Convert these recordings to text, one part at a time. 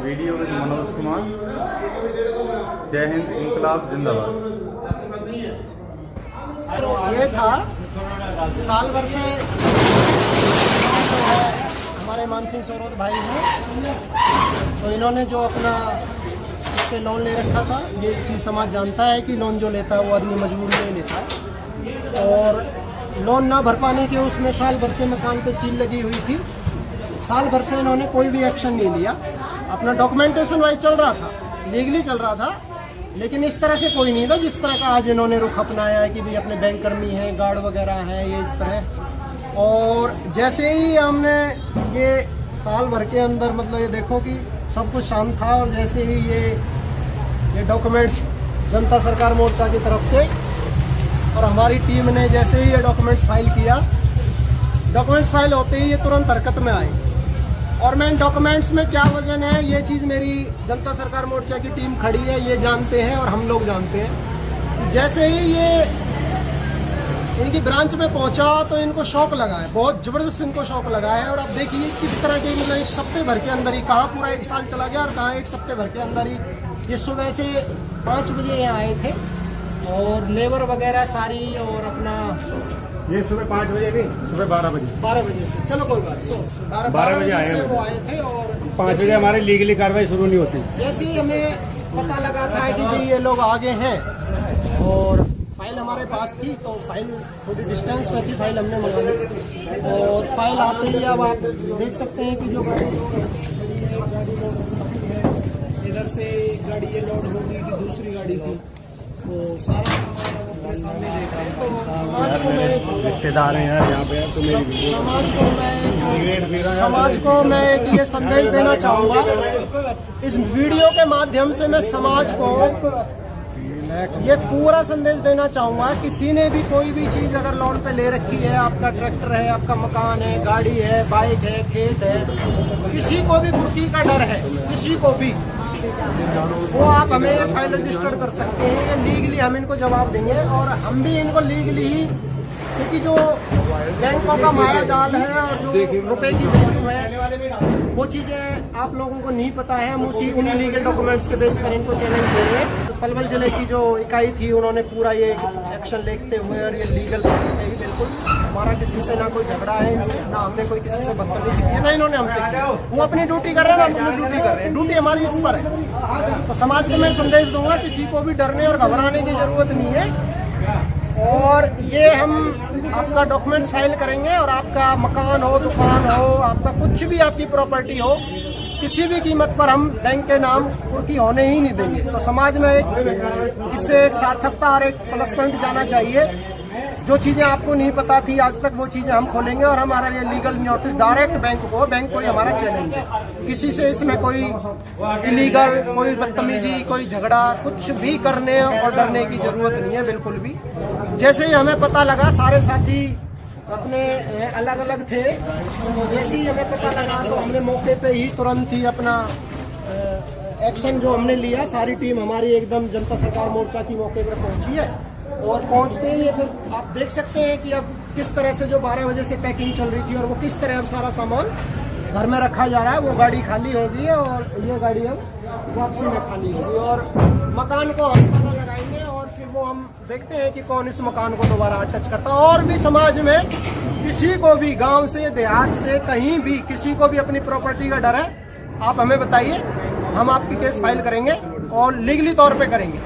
Video with Manoj Kumar. जय हिंद, इंकलाब जिंदाबाद। ये था साल भर से हमारे मान सिंह सौरभ भाई हैं, तो इन्होंने जो अपना इस पे लोन ले रखा था, ये चीज़ समाज जानता है कि लोन जो लेता है वो आदमी मजबूरी में लेता है, और लोन ना भर पाने के उसमें साल भर से मकान पे सील लगी हुई थी। साल भर से इन्होंने कोई भी एक्शन नहीं लिया, अपना डॉक्यूमेंटेशन वाइज चल रहा था, लीगली चल रहा था, लेकिन इस तरह से कोई नहीं था जिस तरह का आज इन्होंने रुख अपनाया है कि भाई अपने बैंक कर्मी हैं, गार्ड वगैरह हैं, ये इस तरह। और जैसे ही हमने ये साल भर के अंदर मतलब ये देखो कि सब कुछ शांत था, और जैसे ही ये डॉक्यूमेंट्स जनता सरकार मोर्चा की तरफ से और हमारी टीम ने जैसे ही ये डॉक्यूमेंट्स फाइल किया, डॉक्यूमेंट्स फाइल होते ही ये तुरंत हरकत में आए। और मैं इन डॉक्यूमेंट्स में क्या वजन है, ये चीज़ मेरी जनता सरकार मोर्चा की टीम खड़ी है, ये जानते हैं और हम लोग जानते हैं। जैसे ही ये इनकी ब्रांच में पहुंचा तो इनको शौक लगा है, बहुत ज़बरदस्त इनको शौक लगा है। और अब देखिए किस तरह के मतलब एक सप्ताह भर के अंदर ही, कहाँ पूरा एक साल चला गया और कहाँ एक सप्ताह भर के अंदर ही ये सुबह से 5 बजे यहाँ आए थे, और लेबर वगैरह सारी, और अपना ये सुबह 5 बजे नहीं, सुबह 12 बजे से, चलो कोई बात, 12 बजे से वो आए थे, और 5 बजे हमारी लीगली कार्रवाई शुरू नहीं होती। जैसे ही हमें पता लगा था कि भाई ये लोग आगे हैं, और फाइल हमारे पास थी, तो फाइल थोड़ी डिस्टेंस में थी, फाइल हमने मंगा ली, और फाइल आते ही अब आप देख सकते हैं कि जो इधर से गाड़ी ये लोड होगी कि दूसरी गाड़ी थी, तो सारा सामने देख रहे हैं। तो समाज को मैं रिश्तेदार हैं यार यहाँ पे, तो मेरी समाज को मैं एक ये संदेश देना चाहूँगा, इस वीडियो के माध्यम से मैं समाज को ये पूरा संदेश देना चाहूँगा, किसी ने भी कोई भी चीज़ अगर लोन पे ले रखी है, आपका ट्रैक्टर है, आपका मकान है, गाड़ी है, बाइक है, खेत है, किसी को भी कुर्की का डर है, किसी को भी, वो आप हमें फाइल रजिस्टर्ड कर सकते हैं, लीगली हम इनको जवाब देंगे। और हम भी इनको लीगली ही, क्योंकि जो बैंकों का माया जाल है और जो रुपए की वैल्यू है, वो चीज़ें आप लोगों को नहीं पता है। हम उसी उन लीगल डॉक्यूमेंट्स के बेस पर इनको चैलेंज दे रहे हैं। तो पलवल जिले की जो इकाई थी, उन्होंने पूरा ये एक्शन लेते हुए, और ये लीगल नहीं, बिल्कुल हमारा किसी से ना कोई झगड़ा है इनसे, ना हमने कोई किसी से बदतमीजी की है, ना इन्होंने हमसे किया। वो अपनी ड्यूटी कर रहे हैं, हम अपनी ड्यूटी कर रहे हैं, ड्यूटी हमारी इस पर है। तो समाज को मैं संदेश दूंगा, किसी को भी डरने और घबराने की जरूरत नहीं है। और ये हम आपका डॉक्यूमेंट्स फाइल करेंगे, और आपका मकान हो, दुकान हो, आपका कुछ भी आपकी प्रॉपर्टी हो, किसी भी कीमत पर हम बैंक के नाम कुर्की होने ही नहीं देंगे। तो समाज में इससे एक सार्थकता और एक प्लस पॉइंट जाना चाहिए। जो चीज़ें आपको नहीं पता थी आज तक, वो चीज़ें हम खोलेंगे, और हमारा ये लीगल नोटिस डायरेक्ट बैंक को ही हमारा चैलेंज है। किसी से इसमें कोई इलीगल, कोई बदतमीजी, कोई झगड़ा, कुछ भी करने और डरने की जरूरत नहीं है, बिल्कुल भी। जैसे ही हमें पता लगा, सारे साथी अपने अलग अलग थे, तो जैसे ही हमें पता लगा तो हमने मौके पे ही तुरंत ही अपना एक्शन जो हमने लिया, सारी टीम हमारी एकदम जनता सरकार मोर्चा की मौके पर पहुंची है। और पहुंचते ही फिर आप देख सकते हैं कि अब किस तरह से जो 12 बजे से पैकिंग चल रही थी, और वो किस तरह अब सारा सामान घर में रखा जा रहा है। वो गाड़ी खाली होगी है, और ये गाड़ी अब वापसी में खाली होगी, और मकान को हम पता लगाएंगे, और फिर वो हम देखते हैं कि कौन इस मकान को दोबारा टच करता है। और भी समाज में किसी को भी, गांव से, देहात से, कहीं भी किसी को भी अपनी प्रॉपर्टी का डर है, आप हमें बताइए, हम आपकी केस फाइल करेंगे, और लीगली तौर पे करेंगे।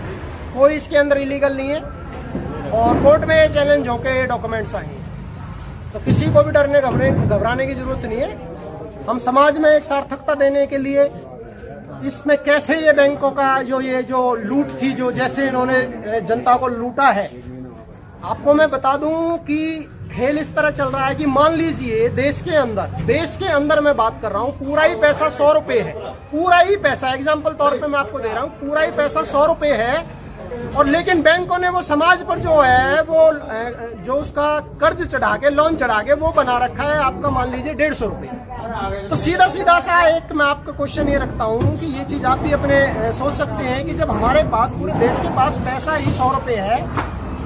कोई इसके अंदर इलीगल नहीं है, और कोर्ट में ये चैलेंज होकर ये डॉक्यूमेंट्स आएंगे। तो किसी को भी डरने घबराने की जरूरत नहीं है। हम समाज में एक सार्थकता देने के लिए, इसमें कैसे ये बैंकों का जो लूट थी, जो जैसे इन्होंने जनता को लूटा है, आपको मैं बता दूं कि खेल इस तरह चल रहा है कि मान लीजिए देश के अंदर मैं बात कर रहा हूँ, पूरा ही पैसा 100 रुपये है, पूरा ही पैसा, एग्जाम्पल तौर पे मैं आपको दे रहा हूँ, पूरा ही पैसा 100 रुपये है, और लेकिन बैंकों ने वो समाज पर जो है, वो जो उसका कर्ज चढ़ा के, लोन चढ़ा के वो बना रखा है आपका, मान लीजिए 150 रुपये। तो सीधा सा एक मैं आपका क्वेश्चन ये रखता हूँ कि ये चीज आप भी अपने सोच सकते हैं कि जब हमारे पास, पूरे देश के पास पैसा ही 100 रुपये है,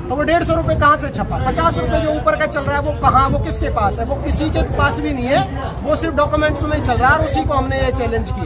तो वो 150 रुपये कहाँ से छपा? 50 रुपये जो ऊपर का चल रहा है वो कहाँ, वो किसके पास है? वो किसी के पास भी नहीं है, वो सिर्फ डॉक्यूमेंट्स में चल रहा है, और उसी को हमने ये चैलेंज किया।